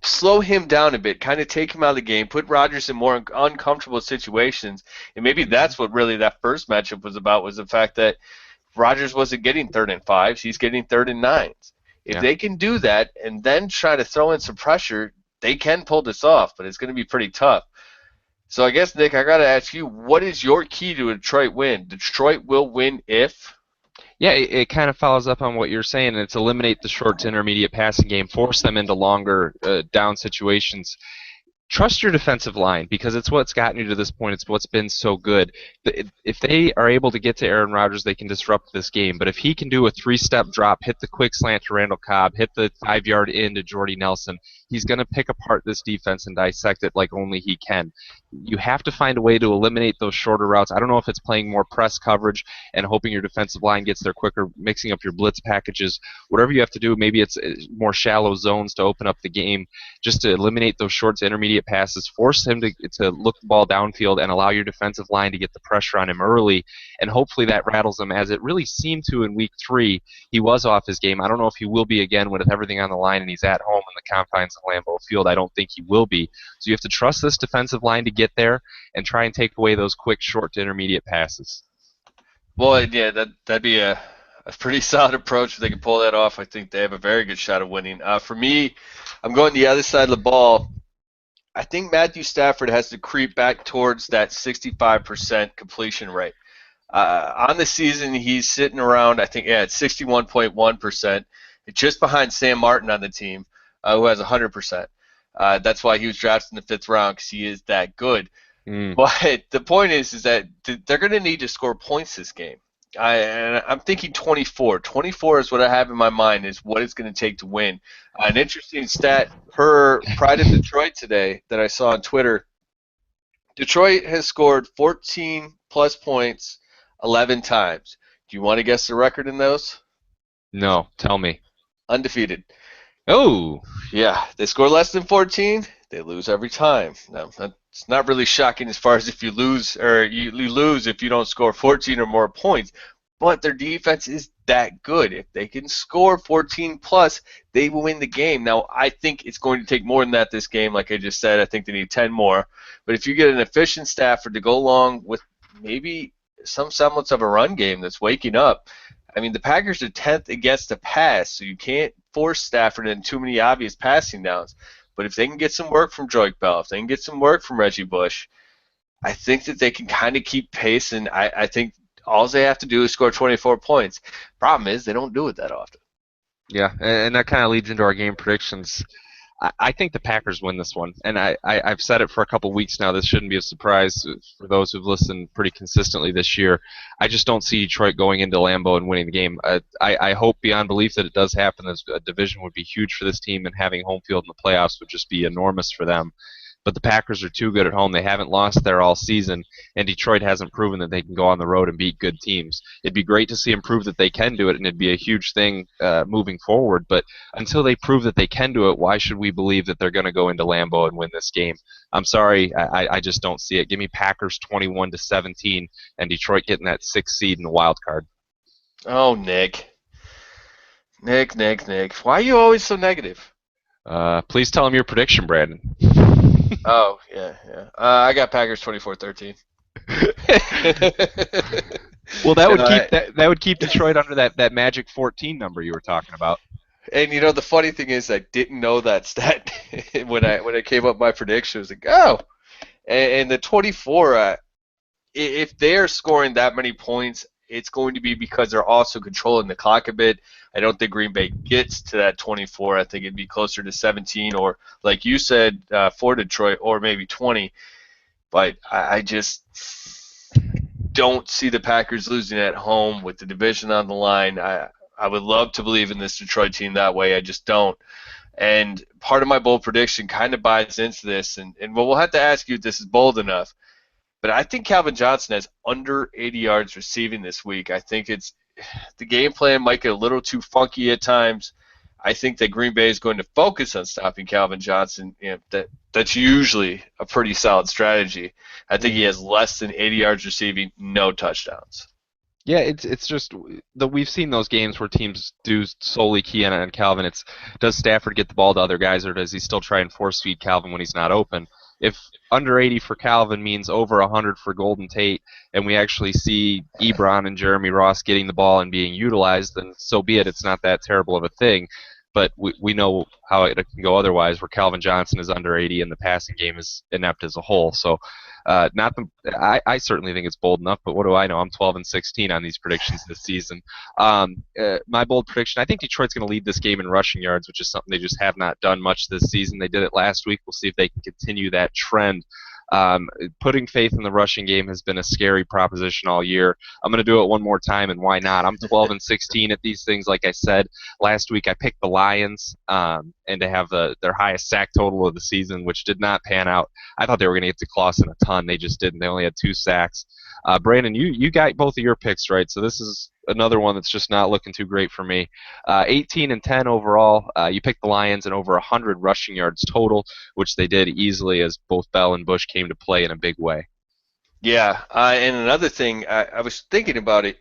slow him down a bit, kind of take him out of the game, put Rodgers in more uncomfortable situations, and maybe that's what really that first matchup was about, was the fact that Rodgers wasn't getting 3rd and 5s, he's getting 3rd and 9s. If they can do that and then try to throw in some pressure, they can pull this off, but it's going to be pretty tough. So I guess, Nick, I got to ask you, what is your key to a Detroit win? Detroit will win if? Yeah, it kind of follows up on what you're saying, and it's eliminate the short to intermediate passing game, force them into longer down situations. Trust your defensive line because it's what's gotten you to this point. It's what's been so good. If they are able to get to Aaron Rodgers, they can disrupt this game. But if he can do a 3-step drop, hit the quick slant to Randall Cobb, hit the 5-yard in to Jordy Nelson, he's going to pick apart this defense and dissect it like only he can. You have to find a way to eliminate those shorter routes. I don't know if it's playing more press coverage and hoping your defensive line gets there quicker, mixing up your blitz packages, whatever you have to do. Maybe it's more shallow zones to open up the game just to eliminate those short to intermediate intermediate passes, force him to look the ball downfield and allow your defensive line to get the pressure on him early, and hopefully that rattles him, as it really seemed to in week 3. He was off his game. I don't know if he will be again with everything on the line and he's at home in the confines of Lambeau Field. I don't think he will be. So you have to trust this defensive line to get there and try and take away those quick short to intermediate passes. Well, yeah, that'd be a pretty solid approach if they can pull that off. I think they have a very good shot of winning. For me, I'm going the other side of the ball. I think Matthew Stafford has to creep back towards that 65% completion rate. On the season, he's sitting around, I think, at 61.1%, just behind Sam Martin on the team, who has 100%. That's why he was drafted in the 5th round, because he is that good. But the point is that they're going to need to score points this game. I'm thinking 24. 24 is what I have in my mind is what it's going to take to win. An interesting stat per Pride of Detroit today that I saw on Twitter. Detroit has scored 14-plus points 11 times. Do you want to guess the record in those? No, tell me. Undefeated. Oh. Yeah, they score less than 14, they lose every time. Now, it's not really shocking as far as if you lose or you lose if you don't score 14 or more points, but their defense is that good. If they can score 14 plus, they will win the game. Now, I think it's going to take more than that this game. Like I just said, I think they need 10 more. But if you get an efficient Stafford to go along with maybe some semblance of a run game that's waking up, I mean, the Packers are 10th against the pass, so you can't force Stafford in too many obvious passing downs. But if they can get some work from Joique Bell, if they can get some work from Reggie Bush, I think that they can kind of keep pace, and I think all they have to do is score 24 points. Problem is, they don't do it that often. Yeah, and that kind of leads into our game predictions. I think the Packers win this one, and I've said it for a couple weeks now. This shouldn't be a surprise for those who've listened pretty consistently this year. I just don't see Detroit going into Lambeau and winning the game. I hope beyond belief that it does happen. This division would be huge for this team, and having home field in the playoffs would just be enormous for them. But the Packers are too good at home. They haven't lost there all season, and Detroit hasn't proven that they can go on the road and beat good teams. It'd be great to see them prove that they can do it, and it'd be a huge thing moving forward. But until they prove that they can do it, why should we believe that they're going to go into Lambeau and win this game? I'm sorry, I just don't see it. Give me Packers 21-17, and Detroit getting that 6th seed in the wild card. Oh, Nick. Why are you always so negative? Please tell them your prediction, Brandon. Oh, yeah. I got Packers 24-13. Well, that would keep Detroit under that magic 14 number you were talking about. And you know the funny thing is I didn't know that stat when I came up with my prediction. I was like, oh, and the 24. If they're scoring that many points, it's going to be because they're also controlling the clock a bit. I don't think Green Bay gets to that 24. I think it'd be closer to 17 or, like you said, for Detroit, or maybe 20. But I just don't see the Packers losing at home with the division on the line. I would love to believe in this Detroit team that way. I just don't. And part of my bold prediction kind of buys into this. And we'll have to ask you if this is bold enough. But I think Calvin Johnson has under 80 yards receiving this week. I think the game plan might get a little too funky at times. I think that Green Bay is going to focus on stopping Calvin Johnson. That's usually a pretty solid strategy. I think he has less than 80 yards receiving, no touchdowns. Yeah, it's just we've seen those games where teams do solely key in on Calvin. Does Stafford get the ball to other guys, or does he still try and force feed Calvin when he's not open? If under 80 for Calvin means over 100 for Golden Tate, and we actually see Ebron and Jeremy Ross getting the ball and being utilized, then so be it. It's not that terrible of a thing. But we know how it can go otherwise, where Calvin Johnson is under 80 and the passing game is inept as a whole. So, I certainly think it's bold enough. But what do I know? I'm 12-16 on these predictions this season. My bold prediction: I think Detroit's going to lead this game in rushing yards, which is something they just have not done much this season. They did it last week. We'll see if they can continue that trend. Putting faith in the rushing game has been a scary proposition all year. I'm going to do it one more time, and why not? I'm 12-16 at these things. Like I said last week, I picked the Lions and to have their highest sack total of the season, which did not pan out. I thought they were going to get to Clausen a ton. They just didn't. They only had 2 sacks. Brandon, you got both of your picks right, so this is another one that's just not looking too great for me. 18 and 10 overall. You picked the Lions and over 100 rushing yards total, which they did easily as both Bell and Bush came to play in a big way. Yeah, and another thing, I was thinking about it.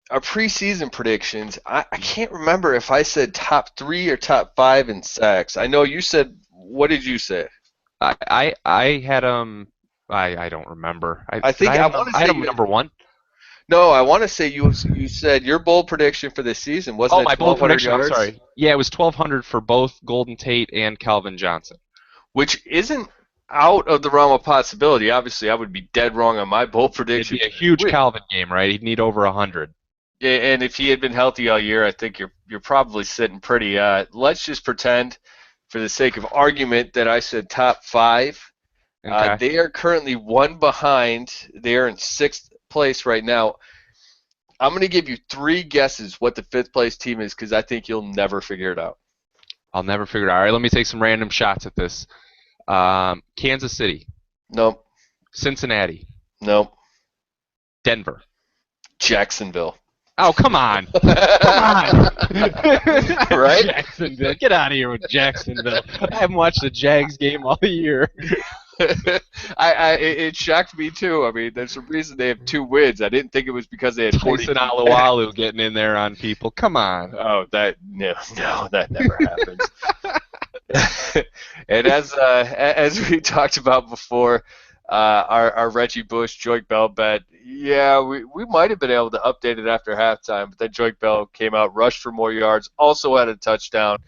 Our preseason predictions, I can't remember if I said top 3 or top 5 in sacks. I know you said, what did you say? I had I don't remember. I Did think I want to I had say him you. number one? No, I want to say you said your bold prediction for this season wasn't Oh, it my bold 1,200 prediction. I'm yards, sorry. Yeah, it was 1,200 for both Golden Tate and Calvin Johnson. which isn't out of the realm of possibility. Obviously, I would be dead wrong on my bold It'd prediction be a for this huge week. Calvin game, right? He'd need over 100. Yeah, and if he had been healthy all year, I think you're probably sitting pretty. Let's just pretend, for the sake of argument, that I said top 5. Okay. They are currently one behind. They are in 6th place right now. I'm going to give you 3 guesses what the 5th place team is because I think you'll never figure it out. I'll never figure it out. All right, let me take some random shots at this. Kansas City, Nope. Cincinnati, Nope. Denver. Jacksonville. Oh, come on. Come on. Right? Jacksonville. Get out of here with Jacksonville. I haven't watched a Jags game all year. It shocked me too. I mean, there's a reason they have 2 wins. I didn't think it was because they had Tyson 42 sacks. Alualu getting in there on people. Come on. Oh, no, that never happens. And as we talked about before, our Reggie Bush, Joik Bell bet, yeah, we might have been able to update it after halftime, but then Joik Bell came out, rushed for more yards, also had a touchdown.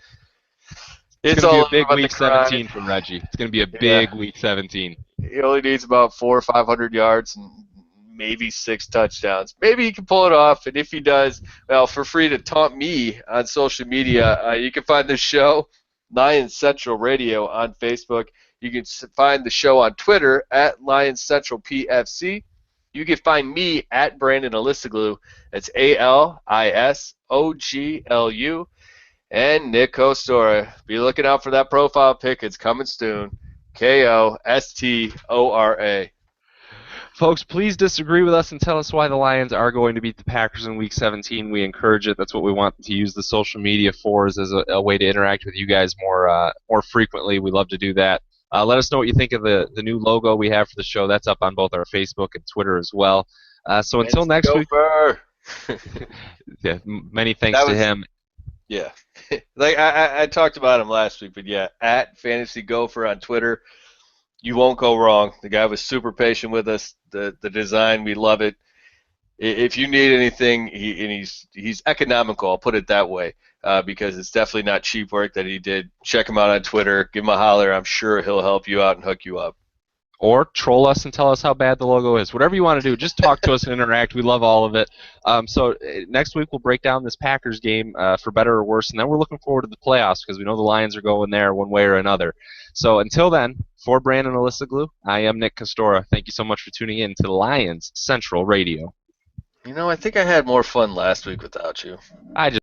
It's It's going to all be a over big about the week grind. 17 for Reggie. It's going to be a Yeah, big week 17. he only needs about 400 or 500 yards and maybe 6 touchdowns. Maybe he can pull it off, and if he does, well, feel free to taunt me on social media. You can find the show, Lions Central Radio, on Facebook. You can find the show on Twitter at Lions Central PFC. You can find me at Brandon Alisoglu. That's ALISOGLU. And Nick Kostora. Be looking out for that profile pic. It's coming soon. Kostora. Folks, please disagree with us and tell us why the Lions are going to beat the Packers in Week 17. We encourage it. That's what we want to use the social media for, is as a way to interact with you guys more frequently. We love to do that. Let us know what you think of the new logo we have for the show. That's up on both our Facebook and Twitter as well. So until Fantasy next week, Gopher. yeah, many thanks That to was, him. yeah. Like I talked about him last week, but yeah, at Fantasy Gopher on Twitter. You won't go wrong. The guy was super patient with us. The design, we love it. If you need anything, he's economical. I'll put it that way, because it's definitely not cheap work that he did. Check him out on Twitter. Give him a holler. I'm sure he'll help you out and hook you up. Or troll us and tell us how bad the logo is. Whatever you want to do, just talk to us and interact. We love all of it. So next week we'll break down this Packers game for better or worse, and then we're looking forward to the playoffs because we know the Lions are going there one way or another. So until then, for Brandon Alisoglu, I am Nick Kostora. Thank you so much for tuning in to the Lions Central Radio. I think I had more fun last week without you. I just